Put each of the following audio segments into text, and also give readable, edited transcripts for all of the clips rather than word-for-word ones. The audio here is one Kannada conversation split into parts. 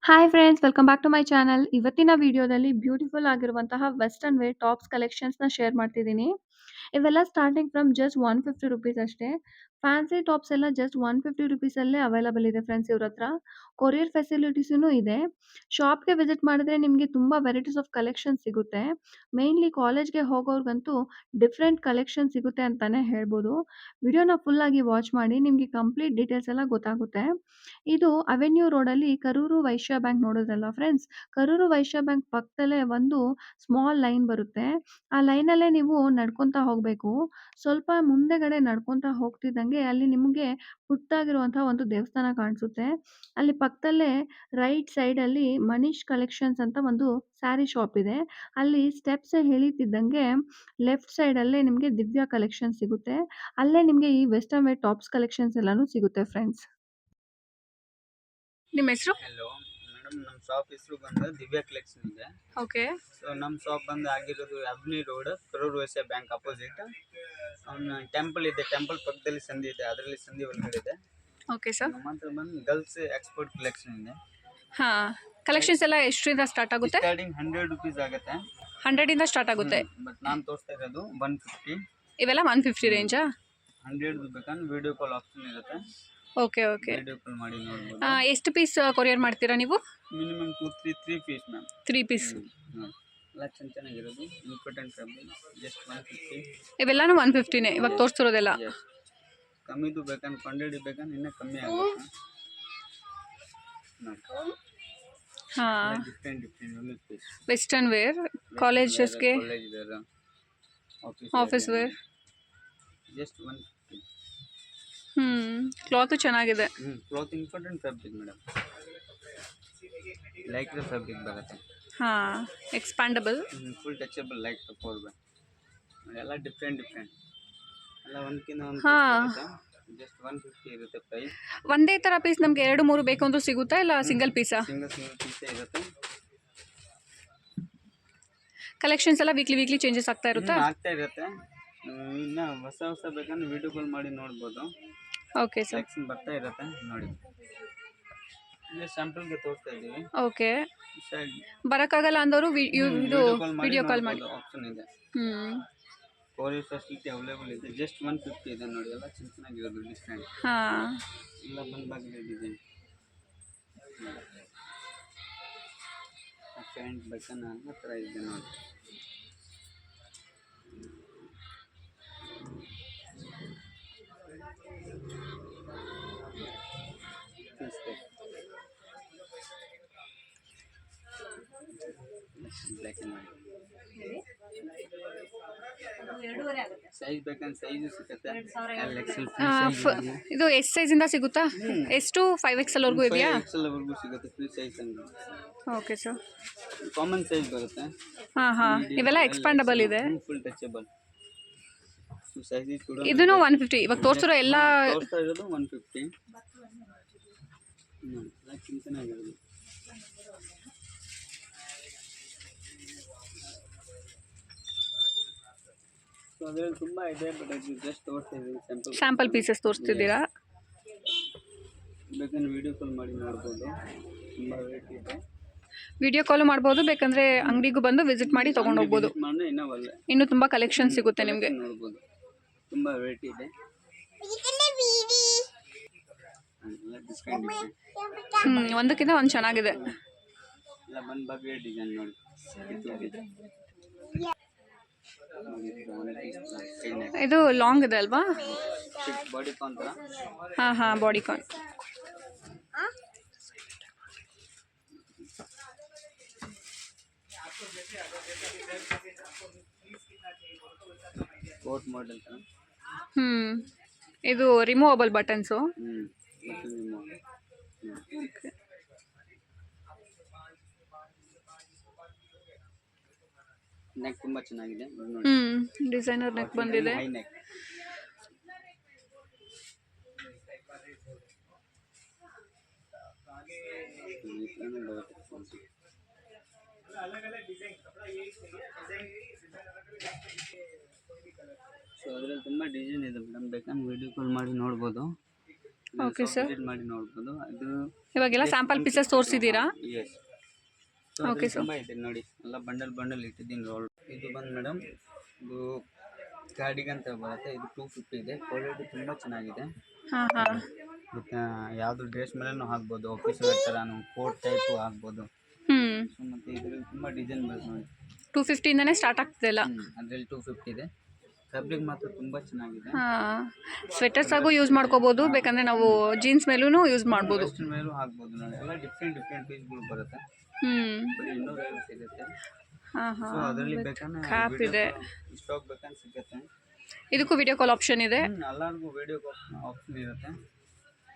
Hi friends, welcome back to my channel. ಇವತ್ತಿನ ವಿಡಿಯೋದಲ್ಲಿ ಬ್ಯೂಟಿಫುಲ್ ಆಗಿರುವಂತಹ ವೆಸ್ಟರ್ನ್ ವೇರ್ ಟಾಪ್ಸ್ ಕಲೆಕ್ಷನ್ಸ್‌ನ ಶೇರ್ ಮಾಡ್ತಿದ್ದೀನಿ. ಇವೆಲ್ಲ ಸ್ಟಾರ್ಟಿಂಗ್ ಫ್ರಮ್ ಜಸ್ಟ್ ₹150 ಅಷ್ಟೇ. ಫ್ಯಾನ್ಸಿ ಟಾಪ್ಸ್ ಎಲ್ಲ ಜಸ್ಟ್ ₹150 ಅಲ್ಲೇ ಅವೈಲಬಲ್ ಇದೆ ಫ್ರೆಂಡ್ಸ್ ಇವ್ರ ಹತ್ರ. ಕೊರಿಯರ್ ಫೆಸಿಲಿಟೀಸೂನು ಇದೆ. ಶಾಪ್‌ಗೆ ವಿಸಿಟ್ ಮಾಡಿದ್ರೆ ನಿಮಗೆ ತುಂಬಾ ವೆರೈಟೀಸ್ ಆಫ್ ಕಲೆಕ್ಷನ್ ಸಿಗುತ್ತೆ. ಮೇನ್ಲಿ ಕಾಲೇಜ್‌ಗೆ ಹೋಗೋರ್ಗಂತೂ ಡಿಫರೆಂಟ್ ಕಲೆಕ್ಷನ್ ಸಿಗುತ್ತೆ ಅಂತಾನೆ ಹೇಳ್ಬೋದು. ವಿಡಿಯೋನ ಫುಲ್ ಆಗಿ ವಾಚ್ ಮಾಡಿ ನಿಮಗೆ ಕಂಪ್ಲೀಟ್ ಡೀಟೇಲ್ಸ್ ಎಲ್ಲ ಗೊತ್ತಾಗುತ್ತೆ. ಇದು ಅವೆನ್ಯೂ ರೋಡಲ್ಲಿ ಕರೂರು ವೈಶ್ಯ ಬ್ಯಾಂಕ್ ನೋಡಿದ್ರಲ್ಲ ಫ್ರೆಂಡ್ಸ್, ಕರೂರು ವೈಶ್ಯ ಬ್ಯಾಂಕ್ ಪಕ್ಕದಲ್ಲೇ ಒಂದು ಸ್ಮಾಲ್ ಲೈನ್ ಬರುತ್ತೆ. ಆ ಲೈನಲ್ಲೇ ನೀವು ನಡ್ಕೊಂತಾ ಹೋಗಬೇಕು. ಸ್ವಲ್ಪ ಮುಂದೆಗಡೆ ನಡ್ಕೊಂತಾ ಹೋಗ್ತಿದ್ದಂಗೆ ಅಲ್ಲಿ ನಿಮಗೆ ಪುಟ್ಟದಾಗಿರುವಂತಹ ಒಂದು ದೇವಸ್ಥಾನ ಕಾಣಿಸುತ್ತೆ. ಅಲ್ಲಿ ಪಕ್ಕದಲ್ಲೇ ರೈಟ್ ಸೈಡಲ್ಲಿ ಮನೀಶ್ ಕಲೆಕ್ಷನ್ಸ್ ಅಂತ ಒಂದು ಸ್ಯಾರಿ ಶಾಪ್ ಇದೆ. ಅಲ್ಲಿ ಸ್ಟೆಪ್ಸ್ ಇಳಿತಿದ್ದಂಗೆ ಲೆಫ್ಟ್ ಸೈಡಲ್ಲೇ ನಿಮಗೆ ದಿವ್ಯಾ ಕಲೆಕ್ಷನ್ ಸಿಗುತ್ತೆ. ಅಲ್ಲೇ ನಿಮಗೆ ಈ ವೆಸ್ಟರ್ನ್ ವೇರ್ ಟಾಪ್ಸ್ ಕಲೆಕ್ಷನ್ಸ್ ಎಲ್ಲಾನು ಸಿಗುತ್ತೆ ಫ್ರೆಂಡ್ಸ್. ನಿಮ್ಮ ಹೆಸರು? ಹಲೋ ಮೇಡಮ್, ನಮ್ಮ ಶಾಪ್ ಹೆಸರು ಬಂದು ದಿವ್ಯಾ ಕಲೆಕ್ಷನ್ ಇದೆ. ಓಕೆ. ಸೊ ನಮ್ಮ ಶಾಪ್ ಬಂದು ಆಗಿರೋದು ಅಬ್ನಿ road, Karur Vysya bank opposite. Temple ಇದೆ, ಟೆಂಪಲ್ ಪಕ್ಕದಲ್ಲಿ ಸಂಧಿ ಇದೆ, ಅದರಲ್ಲಿ ಸಂಧಿ ಒಳಗಡೆ ಇದೆ. Okay sir. ನಮ್ಮ ಹತ್ರ ಬಂದು ಗರ್ಲ್ಸ್ ಎಕ್ಸ್ಪೋರ್ಟ್ ಕಲೆಕ್ಷನ್ ಇದೆ. ಹಾಂ. ಕಲೆಕ್ಷನ್ಸ್ ಎಲ್ಲ ಎಷ್ಟರಿಂದ ಸ್ಟಾರ್ಟ್ ಆಗುತ್ತೆ? ಸ್ಟಾರ್ಟಿಂಗ್ ₹100 ಆಗುತ್ತೆ. 100 ಸ್ಟಾರ್ಟ್ ಆಗುತ್ತೆ. ಬಟ್ ನಾನು ತೋರಿಸ್ತಾ ಇರೋದು 150. ಇವೆಲ್ಲ 150 ರೇಂಜಾ? 100 ಬೇಕಂದ್ರೆ ವಿಡಿಯೋ ಕಾಲ್ ಆಪ್ಷನ್ ಇರುತ್ತೆ. Okay, okay. ವಿಡಿಯೋ ಕಾಲ್ ಮಾಡಿ ನೋಡ್ಬೋದು. ಎಷ್ಟು ಪೀಸ್ ಕೊರಿಯರ್ ಮಾಡ್ತೀರಾ ನೀವು? Minimum 3 piece ma'am. 3 ಪೀಸ್. ಎಲ್ಲ ಚೆನ್ನಾಗಿರೋದು ಇಂಪಾರ್ಟೆಂಟ್ ಫ್ಯಾಬ್ರಿಕ್. ಜಸ್ಟ್ 150. ಇವೆಲ್ಲಾನು 150ನೇ ಇವಾಗ ತೋರಿಸ್ತಿರೋದೆಲ್ಲ. ಎಸ್. ಕಮ್ಮಿದು ಬೇಕಂದ್ರೆ ಕ್ವಾಂಟಿಟಿ ಬೇಕಂದ್ರೆ ಇನ್ನೂ ಕಮ್ಮಿ ಆಗುತ್ತೆ. ಹಾಂ. Different unique piece. Western wear, ಕಾಲೇಜಸ್ಗೆ, college wear, office wear. Just 150. Cloth ಚೆನ್ನಾಗಿದೆ. Cloth important fabric madam. Like the fabric ಬರುತ್ತೆ. ಹಾಂ. Expandable. Full touchable like the four by. ಎಲ್ಲ ಡಿಫ್ರೆಂಟ್ ಎಲ್ಲ ಒಂದ್ಕಿಂತ ಒಂದು ಹಾಂ. ಜಸ್ಟ್ 150 ಇರುತ್ತೆ ಪ್ರೈಸ್. ಒಂದೇ ಥರ ಪೀಸ್ ನಮಗೆ 2-3 ಬೇಕು ಅಂದ್ರೂ ಸಿಗುತ್ತಾ, ಇಲ್ಲ ಸಿಂಗಲ್ ಪೀಸಾ? ಸಿಂಗಲ್ ಪೀಸೇ ಇರುತ್ತೆ. ಕಲೆಕ್ಷನ್ಸ್ ಎಲ್ಲ ವೀಕ್ಲಿ ಚೇಂಜಸ್ ಆಗ್ತಾ ಇರುತ್ತಾ? ಆಗ್ತಾ ಇರುತ್ತೆ. ಇನ್ನು ಹೊಸ ಬೇಕಂದ್ರೆ ವಿಡಿಯೋ ಕಾಲ್ ಮಾಡಿ ನೋಡ್ಬೋದು. Okay sir. ಕಲೆಕ್ಷನ್ ಬರ್ತಾ ಇರುತ್ತೆ ನೋಡಿ. ಇಲ್ಲಿ ಸ್ಯಾಂಪಲ್ಗೆ ತೋರಿಸ್ತಾ ಇದ್ದೀವಿ. ಓಕೆ. ಬರೋಕ್ಕಾಗಲ್ಲ ಅಂದವರು ಇದು ವಿಡಿಯೋ ಕಾಲ್ ಮಾಡಿ ಆಪ್ಷನ್ ಇದೆ. ಕೊರಿಯರ್ ಫೆಸಿಲಿಟಿ ಅವೈಲೇಬಲ್ ಇದೆ. ಜಸ್ಟ್ 150 ಇದೆ ನೋಡಿ. ಎಲ್ಲ ಚೆನ್ನಾಗಿರೋದು ಡಿಫ್ರೆಂಟ್. ಹಾಂ. ಎಲ್ಲ ಬಂದಾಗಿದೆ ಡಿಸೈನ್. ಪ್ಯಾಂಟ್ ಬೇಕನ್ನ ಆ ಥರ ಇದೆ ನೋಡಿ. ಬ್ಲ್ಯಾಕ್ ಆ್ಯಂಡ್ ವೈಟ್ ಸೈಜ್ ಬೇಕಂದ್ರೆ ಸೈಜು ಸಿಗುತ್ತೆ. ಇದು ಎಷ್ಟು ಸೈಜಿಂದ ಸಿಗುತ್ತಾ? ಎಷ್ಟು 5XL ವರೆಗೂ ಇದೆಯಾ? 5XL ವರೆಗೂ ಸಿಗುತ್ತೆ. ಫ್ರೀ ಸೈಜ್ ಅಂತ. Okay sir. ಕಾಮನ್ ಸೈಜ್ ಬರುತ್ತೆ. ಹಾಂ. ಇವೆಲ್ಲ ಎಕ್ಸ್ಪ್ಯಾಂಡಬಲ್ ಇದೆ. Full touchable. ಸೈಜ್ ಕೂಡ ಇದನ್ನು 150. ಇವಾಗ ತೋರಿಸಿರೋ ಎಲ್ಲ ತೋರಿಸ್ತಾ ಇರೋದು 150. ಎಲ್ಲ ಚೆನ್ನಾಗಿರೋದು. ಸೊ ಅದರಲ್ಲಿ ತುಂಬ ಇದೆ, ಬಟ್ ಅದು ಜಸ್ಟ್ ತೋರಿಸ್ತಾ ಇದ್ದೀವಿ. ಸ್ಯಾಂಪಲ್ ಪೀಸಸ್ ತೋರಿಸ್ತಿದ್ದೀರಾ? ಬೇಕಂದ್ರೆ ವಿಡಿಯೋ ಕಾಲ್ ಮಾಡಿ ನೋಡ್ಬೋದು. ತುಂಬ ರೇಟ್ ಇದೆ. ವಿಡಿಯೋ ಕಾಲು ಮಾಡ್ಬೋದು, ಬೇಕಂದರೆ ಅಂಗಡಿಗೂ ಬಂದು ವಿಸಿಟ್ ಮಾಡಿ ತೊಗೊಂಡು ಹೋಗ್ಬೋದು. ಇನ್ನೂ ತುಂಬ ಕಲೆಕ್ಷನ್ ಸಿಗುತ್ತೆ ನಿಮಗೆ. ನೋಡ್ಬೋದು. ತುಂಬ ರೇಟ್ ಇದೆ. ಒಂದಕ್ಕಿಂತ ಒಂದು ಚೆನ್ನಾಗಿದೆ. ಎಲ್ಲ ಬಂದು ಬಗ್ಗೆ ಡಿಸೈನ್ ನೋಡಿ. ಇದು ಲಾಂಗ್ ಇದೆ ಅಲ್ವಾ? ಬಾಡಿ ಕಾನ್ ಥರ. ಹಾಂ, ಬಾಡಿ ಕಾನ್. ಕೋಟ್ ಮಾಡೆಲ್ ಥರ. ಇದು ರಿಮೂವಬಲ್ ಬಟನ್ಸು. ನೆಕ್ ತುಂಬ ಚೆನ್ನಾಗಿದೆ. ಡಿಸೈನರ್ ನೆಕ್ ಬಂದಿದೆ. High neck. ಸೊ ಅದರಲ್ಲಿ ತುಂಬ ಡಿಸೈನ್ ಇದೆ ಮೇಡಮ್. ಬೇಕಂದ್ರೆ ವಿಡಿಯೋ ಕಾಲ್ ಮಾಡಿ ನೋಡ್ಬೋದು. Okay sir. ವಿಸಿಟ್ ಮಾಡಿ ನೋಡ್ಬೋದು. ಅದು ಇವಾಗೆಲ್ಲ ಸ್ಯಾಂಪಲ್ ಪೀಸಸ್ ತೋರಿಸಿದ್ದೀರಾ? ಎಸ್. ಸೊ ಓಕೆ ಅದ್ರಲ್ಲಿ ಸರ್. ತುಂಬ ಇದೆ ನೋಡಿ, ಎಲ್ಲ ಬಂಡಲ್ ಇಟ್ಟಿದ್ದೀನಿ ರೋಲ್. ಇದು ಬಂದು ಮೇಡಮ್, ಇದು ಕಾರ್ಡಿಗನ್ ಅಂತ ಬರುತ್ತೆ. ಇದು 250 ಇದೆ. ಕ್ವಾಲಿಟಿ ತುಂಬ ಚೆನ್ನಾಗಿದೆ. ಹಾಂ ಹಾಂ. ಮತ್ತು ಯಾವುದು ಡ್ರೆಸ್ ಮೇಲೂ ಹಾಕ್ಬೋದು, ಆಫೀಸ್ ವೇರ್ ಥರನೂ ಕೋಟ್ ಟೈಪು ಹಾಕ್ಬೋದು. ಹ್ಞೂ. ಸೊ ಮತ್ತು ಇದರಲ್ಲಿ ತುಂಬ ಡಿಸೈನ್ ಬರುತ್ತೆ ನೋಡಿ. 250ಇಂದನೇ ಸ್ಟಾರ್ಟ್ ಆಗ್ತಿದೆಲ್ಲ. ಅದರಲ್ಲಿ 250 ಇದೆ. ಫ್ಯಾಬ್ರಿಕ್ ಮಾತ್ರ ತುಂಬ ಚೆನ್ನಾಗಿದೆ. ಹಾಂ, ಸ್ವೆಟರ್ಸಾಗೂ ಯೂಸ್ ಮಾಡ್ಕೋಬೋದು, ಬೇಕಂದರೆ ನಾವು ಜೀನ್ಸ್ ಮೇಲೂ ಯೂಸ್ ಮಾಡ್ಬೋದು. ವೆಸ್ಟರ್ನ್ ಮೇಲೂ ಹಾಕ್ಬೋದು ನೋಡಿ. ಎಲ್ಲ ಡಿಫ್ರೆಂಟ್ ಪೀಸ್ಗಳು ಬರುತ್ತೆ. ಹ್ಞೂ. ಬರೀ 250 ಸಿಗುತ್ತೆ. ಹಾಂ ಸೊ ಹಾಂ. ಅದರಲ್ಲಿ ಬೇಕಂದ್ರೆ ಕ್ಯಾಪ್ ಇದೆ. ಸ್ಟಾಕ್ ಬೇಕಂದ್ರೆ ಸಿಗುತ್ತೆ. ಇದಕ್ಕೂ ವಿಡಿಯೋ ಕಾಲ್ ಆಪ್ಷನ್ ಇದೆ. ಎಲ್ಲರಿಗೂ ವಿಡಿಯೋ ಆಪ್ಷನ್ ಇರುತ್ತೆ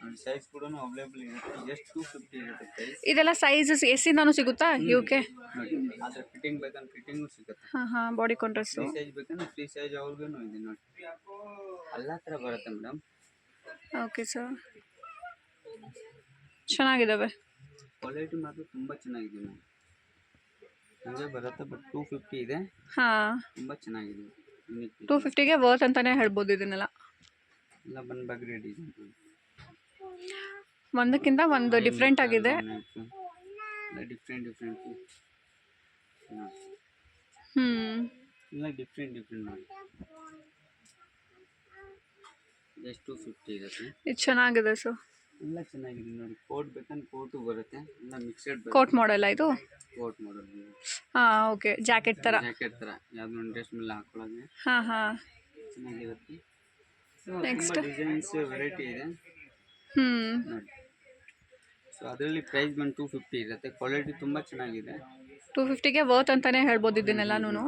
ನೋಡಿ. ಸೈಜ್ ಕೂಡ ಅವೈಲೇಬಲ್ ಇರುತ್ತೆ. ಜಸ್ಟ್ 250 ಇರುತ್ತೆ ಪ್ರೈಸ್. ಇದೆಲ್ಲ ಸೈಜಸ್ ಎಸ್ಸಿಂದಾನು ಸಿಗುತ್ತಾ ಇವಕ್ಕೆ? ನೋಡಿ, ಆದರೆ ಫಿಟ್ಟಿಂಗ್ ಬೇಕಂದ್ರೆ ಫಿಟ್ಟಿಂಗು ಸಿಗುತ್ತೆ. ಹಾಂ ಹಾಂ. Body contrast. ಫ್ರೀ ಸೈಜ್ ಬೇಕಂದ್ರೆ ಫ್ರೀ ಸೈಜ್ ಅವ್ರಿಗೂ ಇದೆ ನೋಡಿ. ಎಲ್ಲ ಥರ ಬರುತ್ತೆ ಮೇಡಮ್. ಓಕೆ ಸರ್, ಚೆನ್ನಾಗಿದ್ದಾವೆ. ಕ್ವಾಲಿಟಿ ಮಾತ್ರ ತುಂಬ ಚೆನ್ನಾಗಿದೆ ಮೇಡಮ್. ಹಂಗೆ ಬರುತ್ತೆ, ಬಟ್ 250 ಇದೆ. ಹಾಂ, ತುಂಬ ಚೆನ್ನಾಗಿದೆ. ಯೂನಿಕ್ 250ಗೆ ವರ್ತ್ ಅಂತಲೇ ಹೇಳ್ಬೋದು ಇದನ್ನೆಲ್ಲ. ಎಲ್ಲ ಬಂದ್ಬಾಗ್ರಿ ಡಿಸೈನ್ ಒಂದಕ್ಕಿಂತ ಒಂದು ಡಿಫ್ರೆಂಟ್ ಆಗಿದೆ. ಡಿಫ್ರೆಂಟ್ ಹ್ಞೂ. ಎಲ್ಲ ಡಿಫ್ರೆಂಟ್ ನೋಡಿ. ಜಸ್ಟ್ 250 ಇರುತ್ತೆ. ಇದು ಚೆನ್ನಾಗಿದೆ ಸರ್. ಎಲ್ಲ ಚೆನ್ನಾಗಿದೆ ನೋಡಿ. ಕೋಟ್ ಬೇಕಂದ್ರೆ ಕೋಟು ಬರುತ್ತೆ. ಎಲ್ಲ ಮಿಕ್ಸೆಡ್ ಕೋಟ್ ಮಾಡೆಲ್ಲ ಇದು? ಕೋಟ್ ಮಾಡಲ್ ಹಾಂ, ಓಕೆ. ಜಾಕೆಟ್ ಥರ. ಜಾಕೆಟ್ ಥರ ಯಾವುದೋ ಒಂದು ಡ್ರೆಸ್ ಮೇಲೆ ಹಾಕೊಳ್ಳೋದು ಹಾಂ ಹಾಂ. ಚೆನ್ನಾಗಿರುತ್ತೆ. Next. ತುಂಬ ಡಿಸೈನ್ಸ್ ವೆರೈಟಿ ಇದೆ ಹ್ಞೂ. ನೋಡಿ. ಸೊ ಅದರಲ್ಲಿ ಪ್ರೈಸ್ ಬಂದು 250 ಇರುತ್ತೆ. ಕ್ವಾಲಿಟಿ ತುಂಬ ಚೆನ್ನಾಗಿದೆ. 250ಗೆ ವರ್ತ್ ಅಂತಲೇ ಹೇಳ್ಬೋದು ಇದನ್ನೆಲ್ಲನೂ.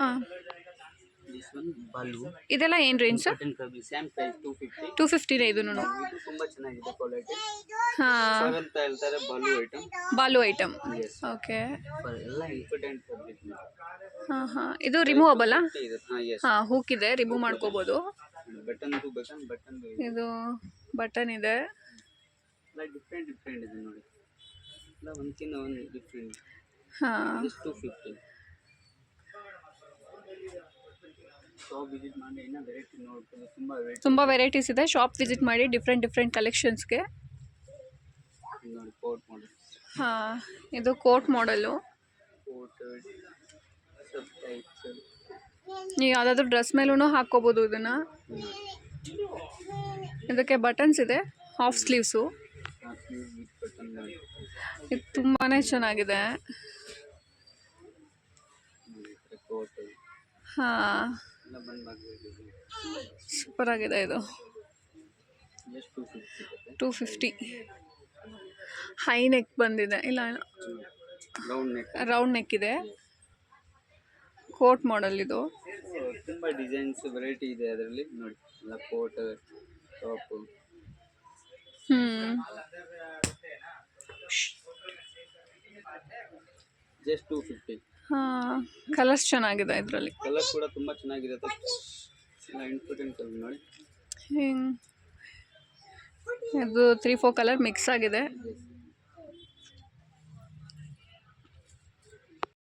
ಹಾಂ, ದಿಸ್ ಒನ್ ಬಾಲು. ಇದೆಲ್ಲ ಏನು ರೇಂಜ್ ಸರ್? ಬಟನ್ ಕಬಿ ಸೇಮ್ ಪ್ರೈಸ್ 250. 250ನೇ ಇದೂನು? ಇದು ತುಂಬ ಚೆನ್ನಾಗಿದೆ ಕ್ವಾಲಿಟಿ. ಹಾಂ, 7 ಅಂತ ಹೇಳ್ತಾರೆ ಬಾಲು ಐಟಮ್. ಬಾಲು ಐಟಮ್. ಎಸ್. ಓಕೆ. ಎಲ್ಲ ಇಂಪಾರ್ಟೆಂಟ್ ಫ್ಯಾಬ್ರಿಕ್ ಹಾಂ ಹಾಂ. ಇದು ರಿಮೂವಬಲ್ಲ? ಇರುತ್ತೆ. ಹಾಂ, ಎಸ್. ಹಾಂ, ಹೂಕಿದೆ, ರಿಮೂವ್ ಮಾಡ್ಕೋಬೋದು. ಬಟನ್ದು ಬೇಕಂದ್ರೆ ಬಟನ್ ಇದು ಬಟನ್ ಇದೆ. ಎಲ್ಲ ಡಿಫ್ರೆಂಟ್ ಇದೆ ನೋಡಿ. ಎಲ್ಲ ಒಂದ್ಕಿಂತ ಒಂದು ಡಿಫ್ರೆಂಟ್. ಹಾಂ, ಜಸ್ಟ್ 250. ಶಾಪ್ ವಿಸಿಟ್ ಮಾಡಿ ಇನ್ನೂ ವೆರೈಟಿ ನೋಡ್ಬೋದು. ತುಂಬ ವೆರೈಟೀಸ್ ಇದೆ. ಶಾಪ್ ವಿಸಿಟ್ ಮಾಡಿ ಡಿಫ್ರೆಂಟ್ ಕಲೆಕ್ಷನ್ಸ್ಗೆ. ನೋಡಿ, ಕೋಟ್ ಮಾಡಲ್. ಹಾಂ, ಇದು ಕೋಟ್ ಮಾಡಲು. Coat sub types. ನೀವು ಯಾವುದಾದ್ರೂ ಡ್ರೆಸ್ ಮೇಲೂ ಹಾಕ್ಕೋಬೋದು ಇದನ್ನು. ಇದಕ್ಕೆ ಬಟನ್ಸ್ ಇದೆ, ಹಾಫ್ ಸ್ಲೀವ್ಸು. ವಿತ್ ಬಟನ್ ನೋಡಿ. ಇದು ತುಂಬಾ ಚೆನ್ನಾಗಿದೆ. ಕೋಟ್ ಹಾಂ, ಎಲ್ಲ ಬಂದ್ಬಾಗ್ಬೇಕು. ಸೂಪರ್ ಆಗಿದೆ ಇದು. ಜಸ್ಟ್ 250 ಇರುತ್ತೆ. 250. ಹೈ ನೆಕ್ ಬಂದಿದೆ. ಇಲ್ಲ, ರೌಂಡ್ ನೆಕ್. ರೌಂಡ್ ನೆಕ್ ಇದೆ. ಕೋಟ್ ಮಾಡಲ್ ಇದು. ತುಂಬ ಡಿಸೈನ್ಸ್ ವೆರೈಟಿ ಇದೆ ಅದರಲ್ಲಿ ನೋಡಿ. ಎಲ್ಲ ಕೋಟ್ ಟಾಪು. ಹ್ಞೂ. ಜಸ್ಟ್ 250. ಹಾಂ, ಕಲರ್ಸ್ ಚೆನ್ನಾಗಿದೆ ಇದರಲ್ಲಿ. ಕಲರ್ ಕೂಡ ತುಂಬ ಚೆನ್ನಾಗಿರುತ್ತೆ. ಎಲ್ಲ ಇಂಪಾರ್ಟೆಂಟ್ ಕಲರ್ ನೋಡಿ. ಹಿಂಗೆ ಇದು 3-4 ಕಲರ್ ಮಿಕ್ಸ್ ಆಗಿದೆ. ಎಸ್.